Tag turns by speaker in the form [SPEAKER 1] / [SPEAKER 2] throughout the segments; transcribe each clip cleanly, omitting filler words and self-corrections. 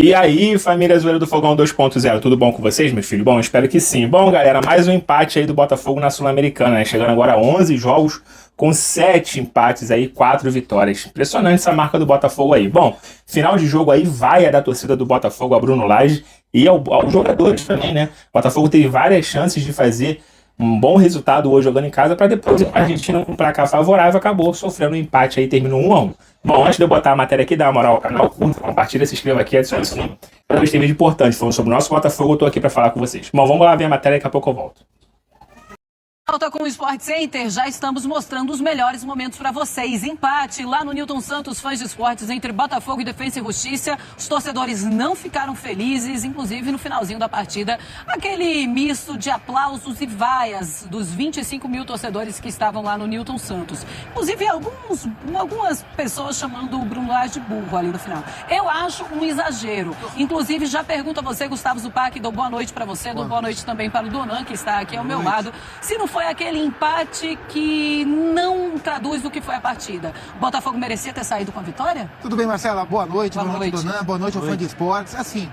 [SPEAKER 1] E aí, família Zoeira do Fogão 2.0, tudo bom com vocês, meus filhos? Bom, espero que sim. Bom, galera, mais um empate aí do Botafogo na Sul-Americana, né? Chegando agora a 11 jogos com 7 empates aí, 4 vitórias. Impressionante essa marca do Botafogo aí. Bom, final de jogo aí vai a da torcida do Botafogo, a Bruno Lage, e aos jogadores também, né? O Botafogo teve várias chances de fazer um bom resultado hoje jogando em casa, para depois a Argentina com um placar favorável acabou sofrendo um empate aí, terminou 1-1. Bom, antes de eu botar a matéria aqui, dá uma moral ao canal, curta, compartilha, se inscreva aqui, adicione o sininho. Cada vez tem vídeo importante falando sobre o nosso Botafogo, eu tô aqui para falar com vocês. Bom, vamos lá ver a matéria, daqui a pouco eu volto.
[SPEAKER 2] Volta com o Sport Center, já estamos mostrando os melhores momentos para vocês. Empate lá no Newton Santos, fãs de esportes entre Botafogo e Defensa e Justiça. Os torcedores não ficaram felizes, inclusive no finalzinho da partida, aquele misto de aplausos e vaias dos 25 mil torcedores que estavam lá no Newton Santos. Inclusive algumas pessoas chamando o Bruno Lage de burro ali no final. Eu acho um exagero. Inclusive já pergunto a você, Gustavo Zupac, dou boa noite para você, dou boa noite também para o Donan, que está aqui ao meu lado. Se não foi aquele empate que não traduz o que foi a partida, o Botafogo merecia ter saído com a vitória?
[SPEAKER 3] Tudo bem, Marcela? Boa noite,
[SPEAKER 2] boa noite,
[SPEAKER 3] Donan, boa noite ao fã de esportes. Assim,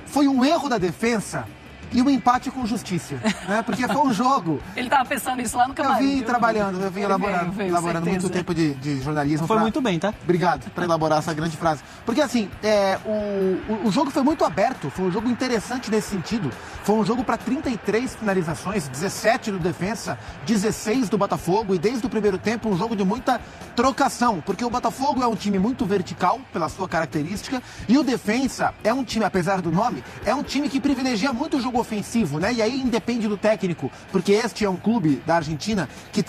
[SPEAKER 3] foi um erro da defesa e um empate com justiça, né? Porque foi um jogo.
[SPEAKER 2] Ele estava pensando isso lá no camarim.
[SPEAKER 3] Eu vim trabalhando, eu vim elaborando muito tempo de jornalismo.
[SPEAKER 4] Foi muito bem, tá?
[SPEAKER 3] Obrigado por elaborar essa grande frase. Porque assim, o jogo foi muito aberto, foi um jogo interessante nesse sentido. Foi um jogo para 33 finalizações, 17 do Defensa, 16 do Botafogo, e desde o primeiro tempo um jogo de muita trocação, porque o Botafogo é um time muito vertical pela sua característica, e o Defensa é um time, apesar do nome, é um time que privilegia muito o jogo ofensivo, né? E aí independe do técnico, porque este é um clube da Argentina que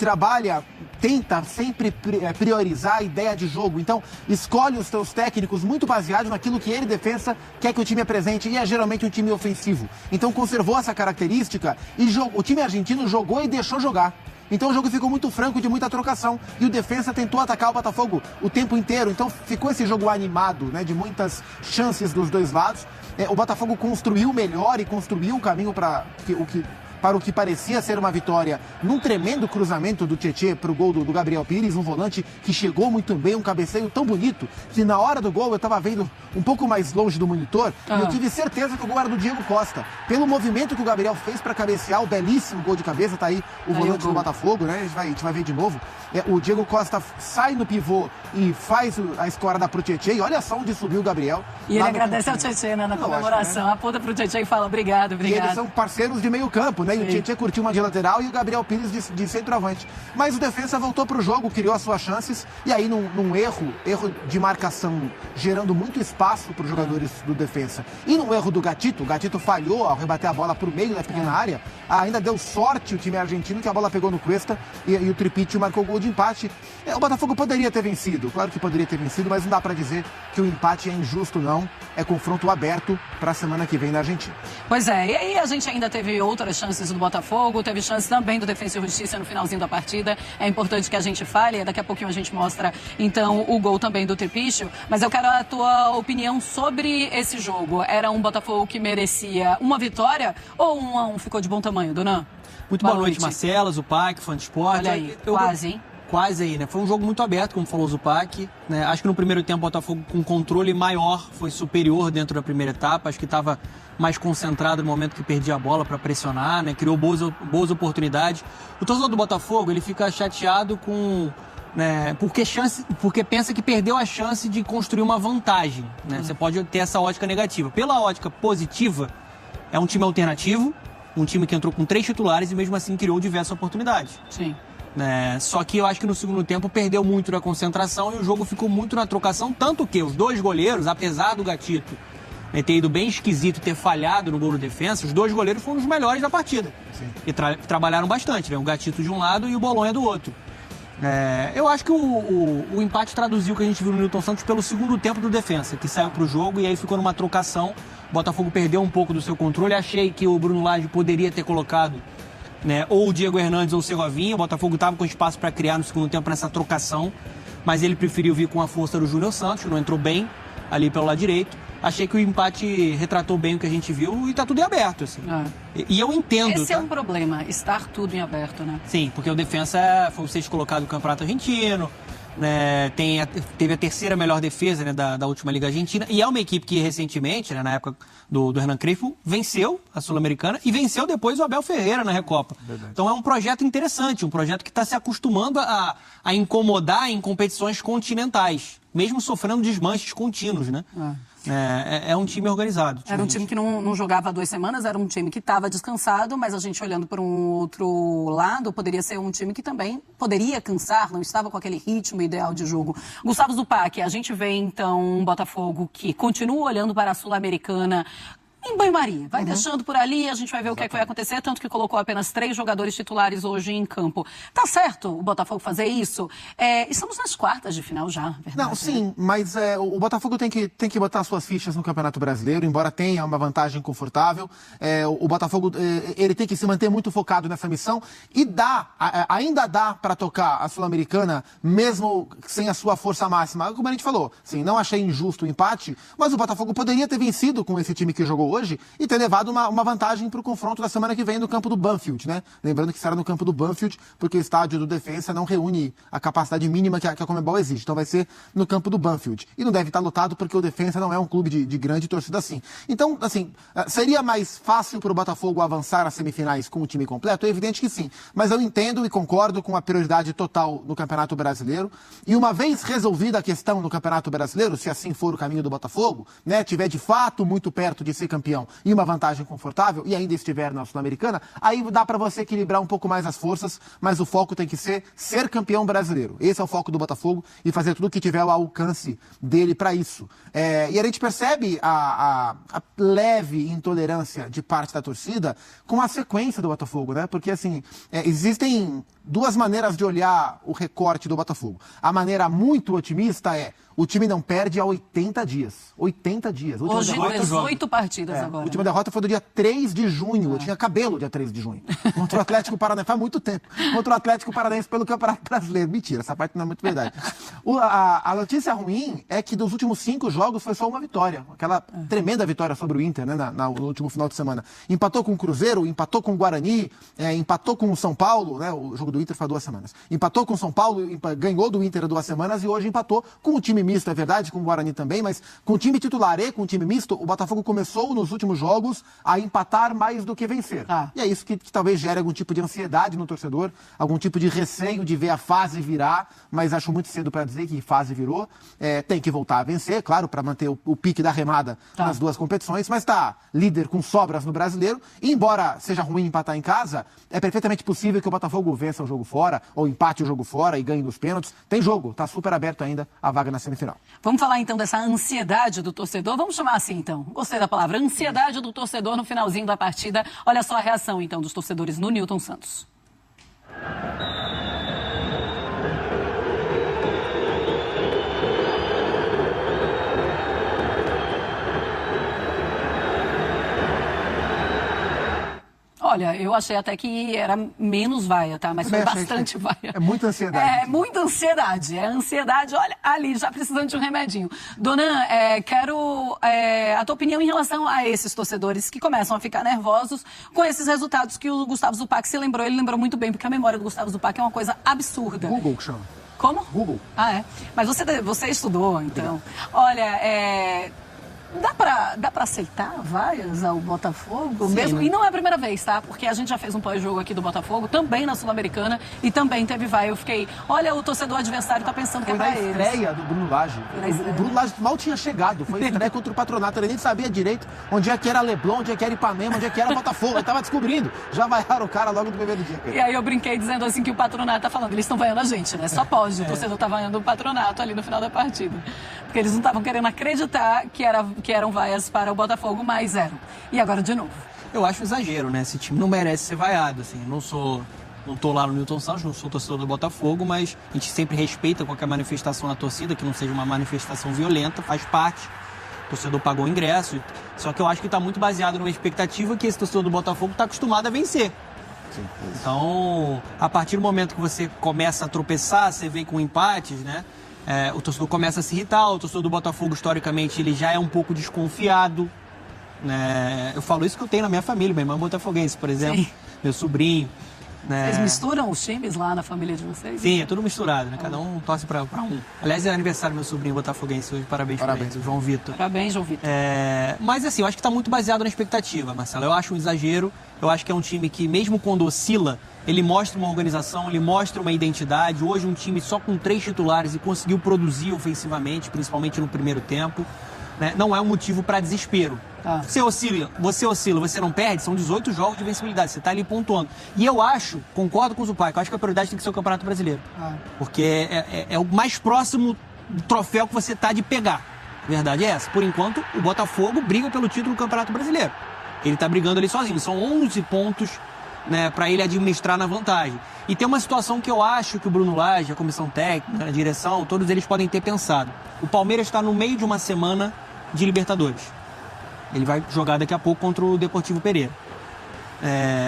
[SPEAKER 3] tenta sempre priorizar a ideia de jogo. Então, escolhe os seus técnicos muito baseados naquilo que ele, Defensa, quer que o time apresente, e é geralmente um time ofensivo. Então, conservou essa característica e o time argentino jogou e deixou jogar. Então o jogo ficou muito franco, de muita trocação, e o Defensa tentou atacar o Botafogo o tempo inteiro. Então ficou esse jogo animado, né, de muitas chances dos dois lados. O Botafogo construiu melhor e construiu um caminho para o que parecia ser uma vitória, num tremendo cruzamento do Tietê para o gol do Gabriel Pires, um volante que chegou muito bem, um cabeceio tão bonito, que na hora do gol eu estava vendo um pouco mais longe do monitor, e eu tive certeza que o gol era do Diego Costa. Pelo movimento que o Gabriel fez para cabecear, o belíssimo gol de cabeça, tá aí o volante do Botafogo, né? A gente vai ver de novo. O Diego Costa sai no pivô e faz a escorada pro Tietê, e olha só onde subiu o Gabriel.
[SPEAKER 2] E ele agradece ao Tietê, né, na comemoração. Né? Aponta pro Tietê e fala obrigado.
[SPEAKER 3] E eles são parceiros de meio campo, né? E o Tietê curtiu uma de lateral e o Gabriel Pires de centroavante. Mas o Defensa voltou pro jogo, criou as suas chances, e aí num erro de marcação, gerando muito espaço para os jogadores do Defensa. E no erro do Gatito, o Gatito falhou ao rebater a bola pro meio da pequena área, ainda deu sorte o time argentino, que a bola pegou no Cuesta e o Tripítio marcou o gol de empate. O Botafogo poderia ter vencido, claro que poderia ter vencido, mas não dá para dizer que o empate é injusto, não. É confronto aberto para a semana que vem na Argentina.
[SPEAKER 2] Pois é, e aí a gente ainda teve outras chances do Botafogo, teve chance também do Defensa e Justiça no finalzinho da partida. É importante que a gente fale, daqui a pouquinho a gente mostra então o gol também do Tripício, mas eu quero a tua opinião sobre esse jogo. Era um Botafogo que merecia uma vitória ou 1-1 ficou de bom tamanho, Donan?
[SPEAKER 4] Muito boa noite, Marcela, Zupac, fã de esporte.
[SPEAKER 2] Olha aí, quase, hein?
[SPEAKER 4] Quase aí, né? Foi um jogo muito aberto, como falou o Zupac, né? Acho que no primeiro tempo o Botafogo com controle maior, foi superior dentro da primeira etapa. Acho que estava mais concentrado no momento que perdia a bola para pressionar, né? Criou boas oportunidades. O torcedor do Botafogo, ele fica chateado com... né? Porque pensa que perdeu a chance de construir uma vantagem, né? Você pode ter essa ótica negativa. Pela ótica positiva, é um time alternativo, um time que entrou com 3 titulares e mesmo assim criou diversas oportunidades.
[SPEAKER 2] Sim.
[SPEAKER 4] Só que eu acho que no segundo tempo perdeu muito na concentração e o jogo ficou muito na trocação, tanto que os dois goleiros, apesar do Gatito ter ido bem esquisito e ter falhado no gol do Defensa, os dois goleiros foram os melhores da partida. Sim. E trabalharam bastante, né? O Gatito de um lado e o Bolonha do outro. Eu acho que o empate traduziu o que a gente viu no Newton Santos pelo segundo tempo do Defensa, que saiu pro jogo e aí ficou numa trocação. O Botafogo perdeu um pouco do seu controle. Achei que o Bruno Lage poderia ter colocado, né, ou o Diego Hernandes ou o Segovinha. O Botafogo estava com espaço para criar no segundo tempo nessa trocação, mas ele preferiu vir com a força do Júnior Santos, que não entrou bem ali pelo lado direito. Achei que o empate retratou bem o que a gente viu e tá tudo em aberto, assim. E eu entendo.
[SPEAKER 2] Esse é um problema, estar tudo em aberto, né?
[SPEAKER 4] Sim, porque o Defensa foi o 6º colocado do Campeonato Argentino, teve a terceira melhor defesa, né, da última Liga Argentina, e é uma equipe que recentemente, né, na época do Hernan Crespo, venceu a Sul-Americana e venceu depois o Abel Ferreira na Recopa. Verdade. Então é um projeto interessante, um projeto que está se acostumando a incomodar em competições continentais, mesmo sofrendo desmanches contínuos, né? É um time organizado.
[SPEAKER 2] Era um time que não jogava há 2 semanas, era um time que estava descansado, mas a gente olhando por um outro lado, poderia ser um time que também poderia cansar, não estava com aquele ritmo ideal de jogo. Gustavo Zupac, a gente vê então um Botafogo que continua olhando para a Sul-Americana em banho-maria. Vai deixando por ali, a gente vai ver o que é que vai acontecer, tanto que colocou apenas 3 jogadores titulares hoje em campo. Tá certo o Botafogo fazer isso? Estamos nas quartas de final já, verdade?
[SPEAKER 3] Não, sim, mas o Botafogo tem que botar suas fichas no Campeonato Brasileiro, embora tenha uma vantagem confortável. O Botafogo ele tem que se manter muito focado nessa missão e ainda dá para tocar a Sul-Americana, mesmo sem a sua força máxima. Como a gente falou, sim, não achei injusto o empate, mas o Botafogo poderia ter vencido com esse time que jogou hoje e ter levado uma vantagem para o confronto da semana que vem no campo do Banfield, né? Lembrando que será no campo do Banfield, porque o estádio do Defensa não reúne a capacidade mínima que a Conmebol exige. Então vai ser no campo do Banfield. E não deve estar lotado porque o Defensa não é um clube de grande torcida assim. Então, assim, seria mais fácil para o Botafogo avançar às semifinais com o time completo? É evidente que sim. Mas eu entendo e concordo com a prioridade total no Campeonato Brasileiro. E uma vez resolvida a questão no Campeonato Brasileiro, se assim for o caminho do Botafogo, né, tiver de fato muito perto de ser campeão e uma vantagem confortável, e ainda estiver na Sul-Americana, aí dá para você equilibrar um pouco mais as forças, mas o foco tem que ser campeão brasileiro. Esse é o foco do Botafogo e fazer tudo o que tiver ao alcance dele para isso. E a gente percebe a leve intolerância de parte da torcida com a sequência do Botafogo, né? Porque, assim, existem 2 maneiras de olhar o recorte do Botafogo. A maneira muito otimista o time não perde há 80 dias. 80 dias.
[SPEAKER 2] Hoje, 18 partidas agora.
[SPEAKER 3] A última derrota foi do dia 3 de junho. Eu tinha cabelo dia 3 de junho. Contra o Atlético Paranaense. Faz muito tempo. Contra o Atlético Paranaense pelo Campeonato Brasileiro. Mentira, essa parte não é muito verdade. A notícia ruim é que dos últimos 5 jogos foi só uma vitória. Aquela tremenda vitória sobre o Inter, né, no último final de semana. Empatou com o Cruzeiro, empatou com o Guarani, empatou com o São Paulo, né, o jogo do Inter foi há 2 semanas. Empatou com o São Paulo, ganhou do Inter há 2 semanas e hoje empatou com o time misto, é verdade, com o Guarani também, mas com o time titular e com o time misto, o Botafogo começou nos últimos jogos a empatar mais do que vencer. E é isso que talvez gere algum tipo de ansiedade no torcedor, algum tipo de receio de ver a fase virar, mas acho muito cedo para dizer que fase virou. Tem que voltar a vencer, claro, para manter o pique da remada nas 2 competições, mas está líder com sobras no Brasileiro, e embora seja ruim empatar em casa, é perfeitamente possível que o Botafogo vença o jogo fora, ou empate o jogo fora e ganhe nos pênaltis. Tem jogo, está super aberto ainda a vaga na semifinal.
[SPEAKER 2] Vamos falar então dessa ansiedade do torcedor, vamos chamar assim então, gostei da palavra, ansiedade do torcedor no finalzinho da partida. Olha só a reação então dos torcedores no Newton Santos. Olha, eu achei até que era menos vaia, tá? Mas foi bastante vaia.
[SPEAKER 3] É muita ansiedade.
[SPEAKER 2] É muita ansiedade. É ansiedade, olha, ali, já precisando de um remedinho. Donan, quero a tua opinião em relação a esses torcedores que começam a ficar nervosos com esses resultados que o Gustavo Zupac se lembrou. Ele lembrou muito bem, porque a memória do Gustavo Zupac é uma coisa absurda.
[SPEAKER 3] Google que chama.
[SPEAKER 2] Como?
[SPEAKER 3] Google.
[SPEAKER 2] Mas você estudou, então. Olha, dá pra aceitar vaias ao Botafogo?
[SPEAKER 3] Sim,
[SPEAKER 2] mesmo?
[SPEAKER 3] né?
[SPEAKER 2] E não é a primeira vez, tá? Porque a gente já fez um pós-jogo aqui do Botafogo, também na Sul-Americana, e também teve vaia. Eu fiquei, olha, o torcedor adversário tá pensando que é pra eles.
[SPEAKER 3] Foi na estreia do Bruno Lage. O Bruno Lage mal tinha chegado. Foi a estreia contra o Patronato. Ele nem sabia direito onde é que era Leblon, onde é que era Ipanema, onde é que era Botafogo. Ele tava descobrindo. Já vaiaram o cara logo no primeiro dia.
[SPEAKER 2] E aí eu brinquei dizendo assim que o Patronato tá falando, eles estão vaiando a gente, né? Só pode. O torcedor tá vaiando o Patronato ali no final da partida. Porque eles não estavam querendo acreditar que eram vaias para o Botafogo, mas eram. E agora de novo.
[SPEAKER 4] Eu acho exagero, né? Esse time não merece ser vaiado, assim. Não tô lá no Newton Santos, não sou torcedor do Botafogo, mas a gente sempre respeita qualquer manifestação na torcida, que não seja uma manifestação violenta, faz parte. O torcedor pagou o ingresso. Só que eu acho que está muito baseado numa expectativa que esse torcedor do Botafogo está acostumado a vencer. Sim. Então, a partir do momento que você começa a tropeçar, você vem com empates, né? O torcedor começa a se irritar. O torcedor do Botafogo, historicamente, ele já é um pouco desconfiado. Eu falo isso que eu tenho na minha família. Minha irmã é botafoguense, por exemplo. Sim. Meu sobrinho. né?
[SPEAKER 2] Vocês misturam os times lá na família de vocês?
[SPEAKER 4] Sim, é tudo misturado, né? Cada um torce pra um. Aliás, é aniversário do meu sobrinho botafoguense hoje, parabéns pra ele, o João Vitor.
[SPEAKER 2] Parabéns, João Vitor.
[SPEAKER 4] Mas assim, eu acho que tá muito baseado na expectativa, Marcelo. Eu acho um exagero, eu acho que é um time que, mesmo quando oscila, ele mostra uma organização, ele mostra uma identidade. Hoje um time só com 3 titulares e conseguiu produzir ofensivamente, principalmente no primeiro tempo. Né? Não é um motivo para desespero. Você oscila, você não perde, são 18 jogos de vencibilidade, você está ali pontuando. E eu acho, concordo com o Zupac, eu acho que a prioridade tem que ser o Campeonato Brasileiro. Porque é o mais próximo troféu que você está de pegar. A verdade é essa. Por enquanto, o Botafogo briga pelo título do Campeonato Brasileiro. Ele está brigando ali sozinho, são 11 pontos, né, para ele administrar na vantagem. E tem uma situação que eu acho que o Bruno Lage, a comissão técnica, a direção, todos eles podem ter pensado. O Palmeiras está no meio de uma semana de Libertadores. Ele vai jogar daqui a pouco contra o Deportivo Pereira.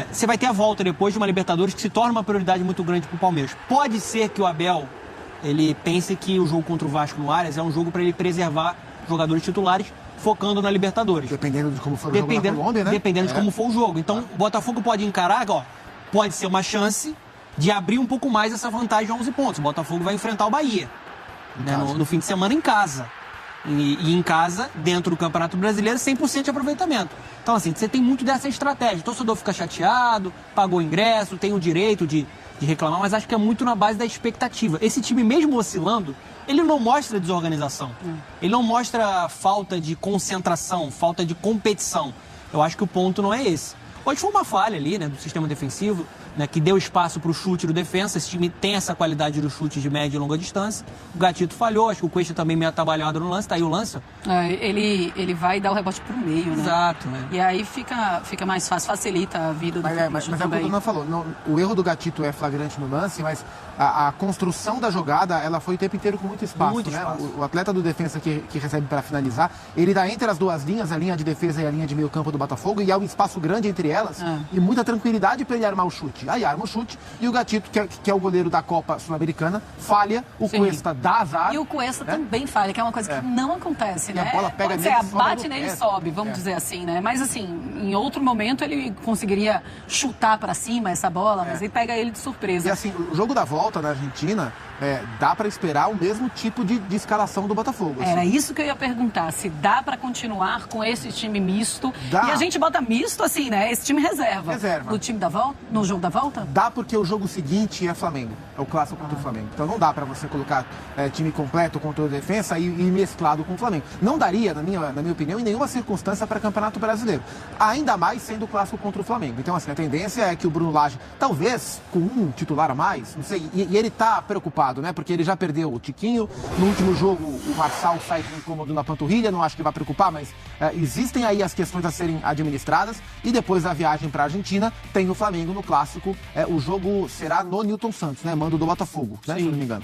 [SPEAKER 4] Você vai ter a volta depois de uma Libertadores que se torna uma prioridade muito grande para o Palmeiras. Pode ser que o Abel ele pense que o jogo contra o Vasco no Arias é um jogo para ele preservar jogadores titulares, focando na Libertadores.
[SPEAKER 3] Dependendo de como for o jogo na Colômbia, né?
[SPEAKER 4] Dependendo de como for o jogo. Então, o Botafogo pode encarar, pode ser uma chance de abrir um pouco mais essa vantagem a 11 pontos. O Botafogo vai enfrentar o Bahia, né, no fim de semana em casa. E em casa, dentro do Campeonato Brasileiro, 100% de aproveitamento. Então, assim, você tem muito dessa estratégia. O torcedor fica chateado, pagou o ingresso, tem o direito de reclamar, mas acho que é muito na base da expectativa. Esse time, mesmo oscilando, ele não mostra desorganização. Ele não mostra falta de concentração, falta de competição. Eu acho que o ponto não é esse. Hoje foi uma falha ali, né, do sistema defensivo, né, que deu espaço para o chute do defensa. Esse time tem essa qualidade do chute de média e longa distância. O Gatito falhou, acho que o Cuesta também meio atabalhado no lance. Tá aí o lance.
[SPEAKER 2] Ele vai dar o rebote pro meio, né?
[SPEAKER 4] Exato, né?
[SPEAKER 2] E aí fica mais fácil, facilita a vida do
[SPEAKER 3] Mas é o que o Bruno falou. O erro do Gatito é flagrante no lance, mas a construção da jogada, ela foi o tempo inteiro com muito espaço.
[SPEAKER 4] Muito
[SPEAKER 3] né?
[SPEAKER 4] espaço.
[SPEAKER 3] O atleta do defensa que recebe para finalizar, ele dá entre as duas linhas, a linha de defesa e a linha de meio campo do Botafogo, e há um espaço grande entre elas e muita tranquilidade para ele armar o chute. Aí arma o chute e o Gatito, que é o goleiro da Copa Sul-Americana, falha, o Cuesta dá azar.
[SPEAKER 2] E o Cuesta também falha, que é uma coisa que não acontece, né?
[SPEAKER 3] A bola pega
[SPEAKER 2] Pode ser,
[SPEAKER 3] nele,
[SPEAKER 2] bate nele e sobe, vamos dizer assim, né? Mas assim, em outro momento ele conseguiria chutar para cima essa bola, mas ele pega ele de surpresa.
[SPEAKER 3] E assim, o jogo da volta na Argentina, dá para esperar o mesmo tipo de escalação do Botafogo.
[SPEAKER 2] Era isso que eu ia perguntar, se dá para continuar com esse time misto.
[SPEAKER 3] Dá.
[SPEAKER 2] E a gente bota misto assim, né? Esse time reserva. No time da volta, no jogo da volta?
[SPEAKER 3] Dá porque o jogo seguinte é Flamengo, é o clássico contra o Flamengo. Então não dá para você colocar time completo contra a defesa e mesclado com o Flamengo. Não daria, na minha opinião, em nenhuma circunstância para Campeonato Brasileiro. Ainda mais sendo o clássico contra o Flamengo. Então assim, a tendência é que o Bruno Lage, talvez com um titular a mais, não sei, e ele tá preocupado, né? Porque ele já perdeu o Tiquinho. No último jogo, o Marçal sai com incômodo na panturrilha, não acho que vai preocupar, mas existem aí as questões a serem administradas. E depois da viagem para a Argentina, tem o Flamengo no clássico. O jogo será no Newton Santos, né? Mando do Botafogo, né? Se eu não me engano.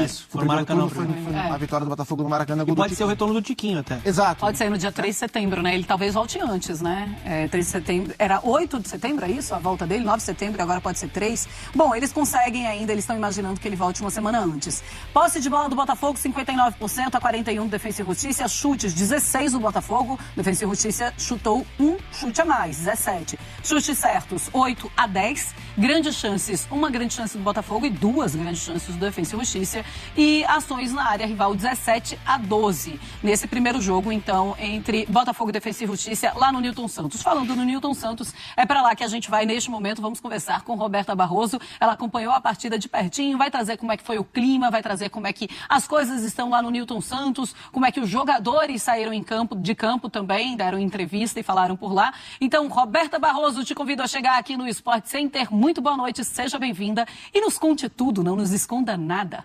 [SPEAKER 4] Isso, foi no Maracanã.
[SPEAKER 3] Foi a vitória do Botafogo no Maracanã.
[SPEAKER 4] E pode ser o retorno do Tiquinho até.
[SPEAKER 3] Exato.
[SPEAKER 2] Pode ser no dia 3 de setembro, né? Ele talvez volte antes, né? 3 de setembro. Era 8 de setembro, é isso? A volta dele? 9 de setembro, agora pode ser 3. Bom, eles conseguem ainda, eles estão imaginando que ele volte uma semana antes. Posse de bola do Botafogo, 59% a 41% do Defensa e Justiça. Chutes, 16 do Botafogo. Defensa e Justiça chutou um chute a mais, 17. Chutes certos, 8 a 10. Grandes chances, uma grande chance do Botafogo e 2 grandes chances do Defensa e Justiça. E ações na área rival, 17 a 12. Nesse primeiro jogo, então, entre Botafogo e Defensa e Justiça, lá no Newton Santos. Falando no Newton Santos, é para lá que a gente vai neste momento. Vamos conversar com Roberta Barroso. Ela acompanhou a partida de pertinho, vai trazer como é que foi o clima, vai trazer como é que as coisas estão lá no Newton Santos, como é que os jogadores saíram de campo também, deram entrevista e falaram por lá. Então, Roberta Barroso, te convido a chegar aqui no Sport Center. Muito boa noite, seja bem-vinda e nos conte tudo, não nos esconda nada.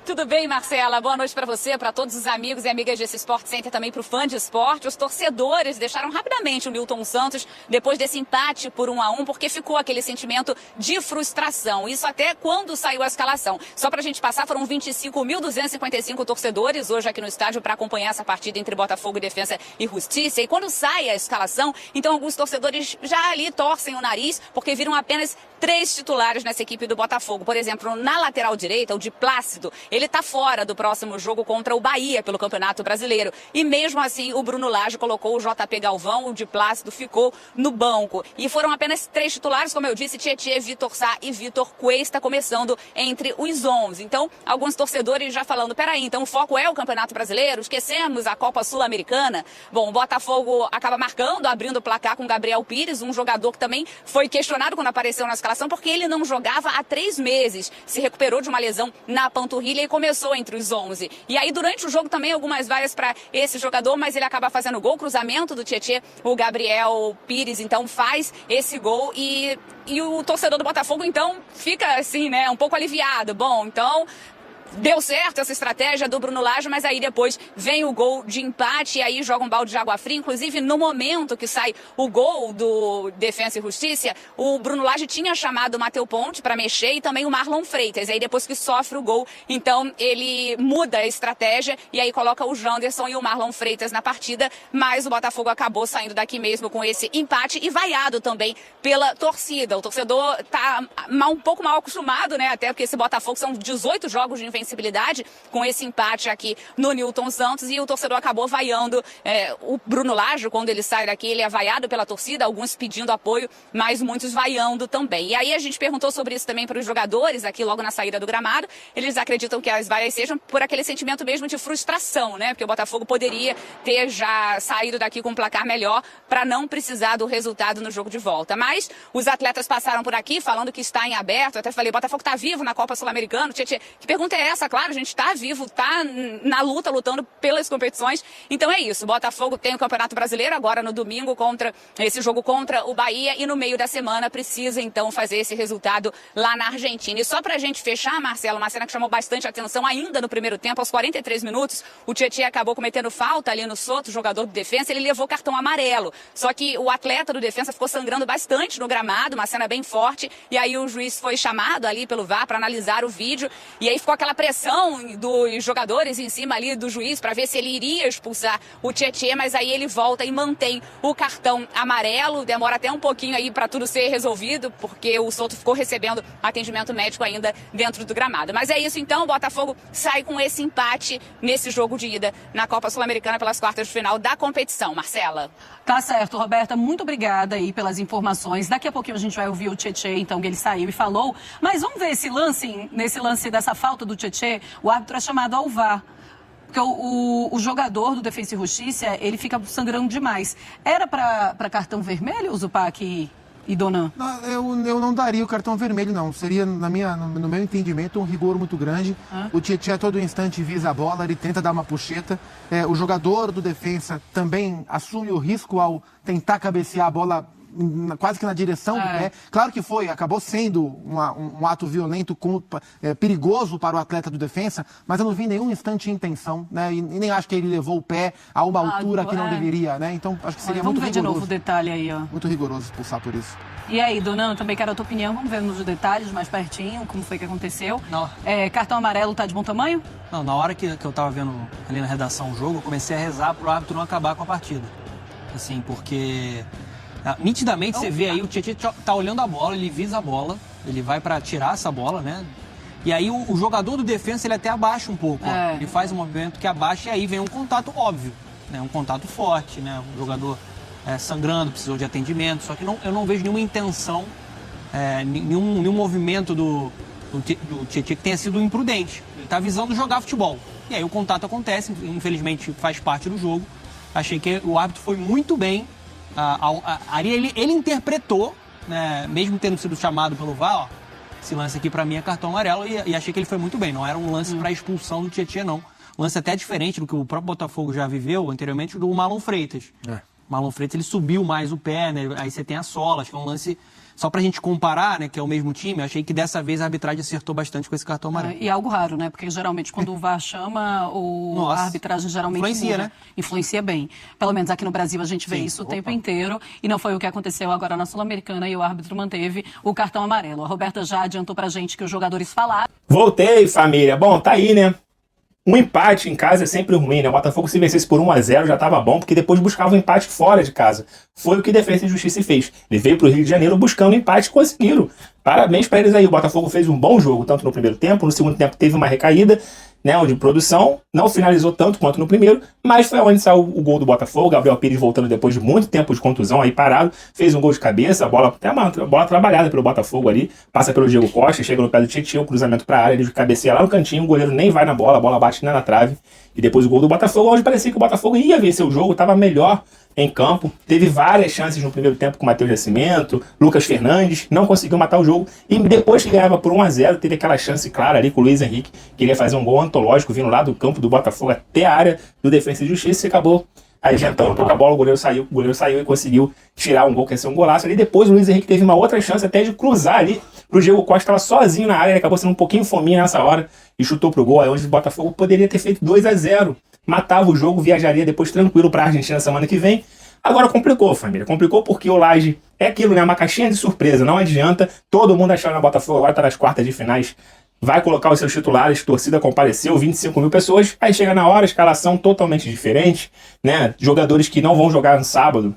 [SPEAKER 5] Tudo bem, Marcela? Boa noite para você, para todos os amigos e amigas desse Sport Center, também para o fã de esporte. Os torcedores deixaram rapidamente o Newton Santos depois desse empate por 1-1, porque ficou aquele sentimento de frustração. Isso até quando saiu a escalação. Só para a gente passar, foram 25.255 torcedores hoje aqui no estádio para acompanhar essa partida entre Botafogo e Defensa e Justiça. E quando sai a escalação, então alguns torcedores já ali torcem o nariz, porque viram apenas 3 titulares nessa equipe do Botafogo. Por exemplo, na lateral direita, o de Plácido, ele tá fora do próximo jogo contra o Bahia pelo Campeonato Brasileiro. E mesmo assim, o Bruno Lage colocou o JP Galvão, o de Plácido ficou no banco. E foram apenas 3 titulares, como eu disse, Tietê, Vitor Sá e Vitor Cuesta, começando entre os 11. Então, alguns torcedores já falando, peraí, então o foco é o Campeonato Brasileiro? Esquecemos a Copa Sul-Americana? Bom, o Botafogo acaba marcando, abrindo o placar com Gabriel Pires, um jogador que também foi questionado quando apareceu na escalação, porque ele não jogava há 3 meses. Se recuperou de uma lesão na panturrilha e começou entre os 11. E aí, durante o jogo, também algumas várias para esse jogador, mas ele acaba fazendo gol, cruzamento do Tietê, o Gabriel Pires, então, faz esse gol e o torcedor do Botafogo, então, fica assim, né, um pouco aliviado. Bom, então, deu certo essa estratégia do Bruno Lage, mas aí depois vem o gol de empate e aí joga um balde de água fria. Inclusive, no momento que sai o gol do Defensa e Justiça, o Bruno Lage tinha chamado o Matheus Ponte para mexer e também o Marlon Freitas. E aí depois que sofre o gol, então ele muda a estratégia e aí coloca o Janderson e o Marlon Freitas na partida, mas o Botafogo acabou saindo daqui mesmo com esse empate e vaiado também pela torcida. O torcedor tá um pouco mal acostumado, né? Até porque esse Botafogo são 18 jogos de invencibilidade com esse empate aqui no Newton Santos e o torcedor acabou vaiando o Bruno Lage. Quando ele sai daqui, ele é vaiado pela torcida, alguns pedindo apoio, mas muitos vaiando também. E aí a gente perguntou sobre isso também para os jogadores aqui logo na saída do gramado. Eles acreditam que as vaias sejam por aquele sentimento mesmo de frustração, né? Porque o Botafogo poderia ter já saído daqui com um placar melhor para não precisar do resultado no jogo de volta. Mas os atletas passaram por aqui falando que está em aberto. Até falei, Botafogo está vivo na Copa Sul-Americana. Tietê, que pergunta é essa? Claro, a gente está vivo, está na luta, lutando pelas competições. Então é isso, o Botafogo tem o Campeonato Brasileiro agora no domingo, esse jogo contra o Bahia, e no meio da semana precisa então fazer esse resultado lá na Argentina. E só pra gente fechar, Marcelo, uma cena que chamou bastante atenção ainda no primeiro tempo, aos 43 minutos, o Tietê acabou cometendo falta ali no Soto, jogador do Defensa, ele levou cartão amarelo. Só que o atleta do Defensa ficou sangrando bastante no gramado, uma cena bem forte, e aí o juiz foi chamado ali pelo VAR para analisar o vídeo, e aí ficou aquela pressão dos jogadores em cima ali do juiz para ver se ele iria expulsar o Tietê, mas aí ele volta e mantém o cartão amarelo. Demora até um pouquinho aí para tudo ser resolvido, porque o Souto ficou recebendo atendimento médico ainda dentro do gramado. Mas é isso então, o Botafogo sai com esse empate nesse jogo de ida na Copa Sul-Americana pelas quartas de final da competição. Marcela.
[SPEAKER 2] Tá certo, Roberta, muito obrigada aí pelas informações. Daqui a pouquinho a gente vai ouvir o Tietê, então, que ele saiu e falou. Mas vamos ver nesse lance dessa falta do Tietê, o árbitro é chamado ao VAR. Porque o jogador do Defensa e Justiça, ele fica sangrando demais. Era para cartão vermelho, Zupac e Donan?
[SPEAKER 3] Não, eu não daria o cartão vermelho, não. Seria, no meu entendimento, um rigor muito grande. O Tietê a todo instante visa a bola, ele tenta dar uma puxeta. O jogador do Defensa também assume o risco ao tentar cabecear a bola quase que na direção do pé. Claro que acabou sendo um ato violento, perigoso para o atleta do Defensa, mas eu não vi em nenhum instante intenção, né? E nem acho que ele levou o pé a uma altura que não deveria, né? Então acho que seria muito rigoroso.
[SPEAKER 2] Vamos ver de novo o detalhe aí, ó.
[SPEAKER 3] Muito rigoroso expulsar por isso.
[SPEAKER 2] E aí, Donan, também quero a tua opinião. Vamos ver nos detalhes mais pertinho, como foi que aconteceu.
[SPEAKER 4] Não.
[SPEAKER 2] Cartão amarelo tá de bom tamanho?
[SPEAKER 4] Não, na hora que eu tava vendo ali na redação o jogo, eu comecei a rezar pro árbitro não acabar com a partida. Assim, porque nitidamente você vê aí, o Tietê tá olhando a bola, ele visa a bola, ele vai para tirar essa bola, né? E aí o jogador do Defensa, ele até abaixa um pouco, ó. Ele faz um movimento que abaixa e aí vem um contato óbvio, né? Um contato forte, né? O jogador sangrando, precisou de atendimento, só que eu não vejo nenhuma intenção, nenhum movimento do Tietê que tenha sido imprudente. Ele tá visando jogar futebol. E aí o contato acontece, infelizmente faz parte do jogo. Achei que o árbitro foi muito bem. Ele interpretou, né, mesmo tendo sido chamado pelo VAR, ó, esse lance aqui pra mim é cartão amarelo, e achei que ele foi muito bem. Não era um lance para expulsão do Tietê, não. Um lance até diferente do que o próprio Botafogo já viveu anteriormente, do Marlon Freitas. O Marlon Freitas, ele subiu mais o pé, né? Aí você tem a sola, acho que é um lance... Só pra gente comparar, né, que é o mesmo time, achei que dessa vez a arbitragem acertou bastante com esse cartão amarelo.
[SPEAKER 2] E algo raro, né? Porque geralmente quando o VAR chama, a arbitragem geralmente
[SPEAKER 4] influencia,
[SPEAKER 2] muda.
[SPEAKER 4] né?
[SPEAKER 2] Influencia bem. Pelo menos aqui no Brasil a gente vê isso o tempo inteiro. E não foi o que aconteceu agora na Sul-Americana, e o árbitro manteve o cartão amarelo. A Roberta já adiantou pra gente que os jogadores falaram.
[SPEAKER 1] Voltei, família. Bom, tá aí, né? Um empate em casa é sempre ruim, né? O Botafogo, se vencesse por 1-0 já estava bom, porque depois buscava um empate fora de casa. Foi o que Defensa e Justiça fez. Ele veio para o Rio de Janeiro buscando empate e conseguiram. Parabéns para eles aí. O Botafogo fez um bom jogo, tanto no primeiro tempo, no segundo tempo teve uma recaída, né, de produção, não finalizou tanto quanto no primeiro, mas foi onde saiu o gol do Botafogo. Gabriel Pires voltando depois de muito tempo de contusão aí parado, fez um gol de cabeça, a bola, até uma bola trabalhada pelo Botafogo ali, passa pelo Diego Costa, chega no pé do Tietchan, o cruzamento pra área, ele de cabeceia lá no cantinho, o goleiro nem vai na bola, a bola bate na trave, e depois o gol do Botafogo, onde parecia que o Botafogo ia vencer o jogo, estava melhor em campo, teve várias chances no primeiro tempo com o Matheus Nascimento, Lucas Fernandes, não conseguiu matar o jogo, e depois que ganhava por 1-0, teve aquela chance clara ali com o Luiz Henrique, queria fazer um gol antológico, vindo lá do campo do Botafogo até a área do Defensa e Justiça, e acabou adiantando um pouco a bola, o goleiro saiu e conseguiu tirar um gol, que ia ser um golaço ali. Depois o Luiz Henrique teve uma outra chance até de cruzar ali pro Diego Costa, estava sozinho na área, ele acabou sendo um pouquinho fominha nessa hora e chutou pro gol, aí onde o Botafogo poderia ter feito 2-0, matava o jogo, viajaria depois tranquilo pra Argentina semana que vem. Agora complicou, família, complicou porque o Laje é aquilo, né, uma caixinha de surpresa, não adianta todo mundo achar que o Botafogo agora tá nas quartas de finais, vai colocar os seus titulares, torcida compareceu, 25 mil pessoas, aí chega na hora, escalação totalmente diferente, né, jogadores que não vão jogar no sábado,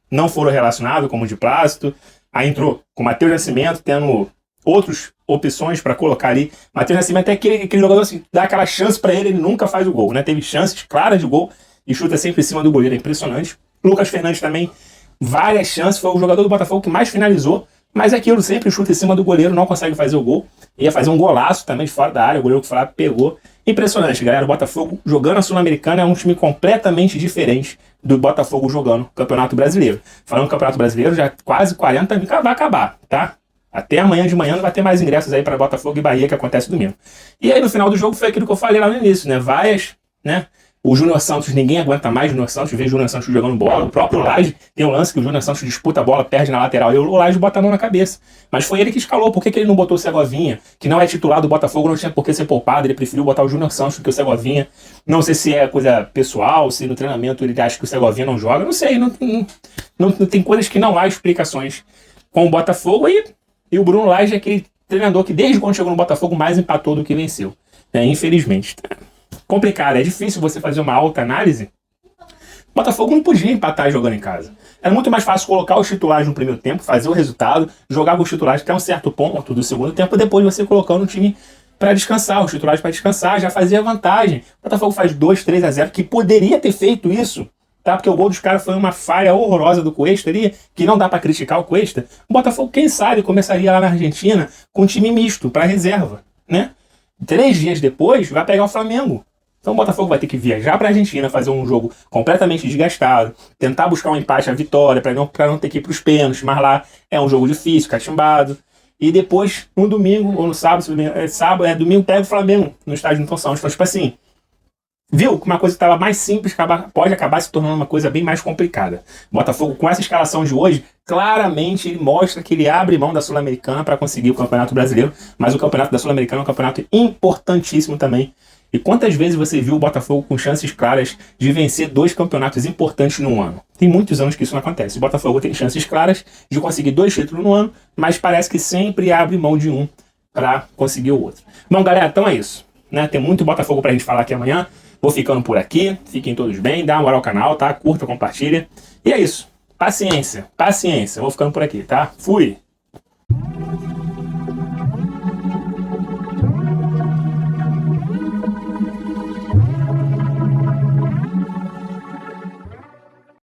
[SPEAKER 1] não foram relacionados, como o de Plácido, aí entrou com o Matheus Nascimento, tendo outras opções para colocar ali. Matheus Nascimento é aquele jogador assim, dá aquela chance para ele nunca faz o gol, né, teve chances claras de gol e chuta sempre em cima do goleiro, é impressionante. Lucas Fernandes também, várias chances, foi o jogador do Botafogo que mais finalizou, mas aquilo sempre chuta em cima do goleiro, não consegue fazer o gol. Ia fazer um golaço também de fora da área, o goleiro que foi lá pegou. Impressionante, galera. O Botafogo jogando a Sul-Americana é um time completamente diferente do Botafogo jogando Campeonato Brasileiro. Falando do Campeonato Brasileiro, já quase 40 vai acabar, tá? Até amanhã de manhã não vai ter mais ingressos aí para Botafogo e Bahia, que acontece domingo. E aí no final do jogo foi aquilo que eu falei lá no início, né? Vaias, né? O Júnior Santos, ninguém aguenta mais o Júnior Santos, vê o Júnior Santos jogando bola. O próprio Laje tem um lance que o Júnior Santos disputa a bola, perde na lateral e o Laje bota a mão na cabeça. Mas foi ele que escalou. Por que ele não botou o Segovinha, que não é titular do Botafogo, não tinha por que ser poupado? Ele preferiu botar o Júnior Santos do que o Segovinha. Não sei se é coisa pessoal, se no treinamento ele acha que o Segovinha não joga. Não sei, não tem coisas que não há explicações com o Botafogo. E o Bruno Laje é aquele treinador que desde quando chegou no Botafogo mais empatou do que venceu. Infelizmente. Complicado, é difícil você fazer uma alta análise. O Botafogo não podia empatar jogando em casa. Era muito mais fácil colocar os titulares no primeiro tempo, fazer o resultado, jogar com os titulares até um certo ponto do segundo tempo, depois você colocando o time para descansar, os titulares para descansar, já fazia vantagem. O Botafogo faz 2-3-0, que poderia ter feito isso, tá? Porque o gol dos caras foi uma falha horrorosa do Cuesta ali, que não dá para criticar o Cuesta. O Botafogo, quem sabe, começaria lá na Argentina com um time misto, para reserva, né? 3 dias depois, vai pegar o Flamengo. Então o Botafogo vai ter que viajar para a Argentina, fazer um jogo completamente desgastado, tentar buscar um empate, a vitória, para não ter que ir para os pênaltis, mas lá é um jogo difícil, catimbado. E depois, no domingo, ou no sábado, domingo pega o Flamengo no estádio Newton Santos. Então, tipo assim, viu que uma coisa que estava mais simples pode acabar se tornando uma coisa bem mais complicada. O Botafogo, com essa escalação de hoje, claramente ele mostra que ele abre mão da Sul-Americana para conseguir o Campeonato Brasileiro, mas o Campeonato da Sul-Americana é um campeonato importantíssimo também. E quantas vezes você viu o Botafogo com chances claras de vencer 2 campeonatos importantes num ano? Tem muitos anos que isso não acontece. O Botafogo tem chances claras de conseguir 2 títulos no ano, mas parece que sempre abre mão de um para conseguir o outro. Bom, galera, então é isso, né? Tem muito Botafogo pra gente falar aqui amanhã. Vou ficando por aqui. Fiquem todos bem. Dá uma moral ao canal, tá? Curta, compartilha. E é isso. Paciência. Vou ficando por aqui, tá? Fui!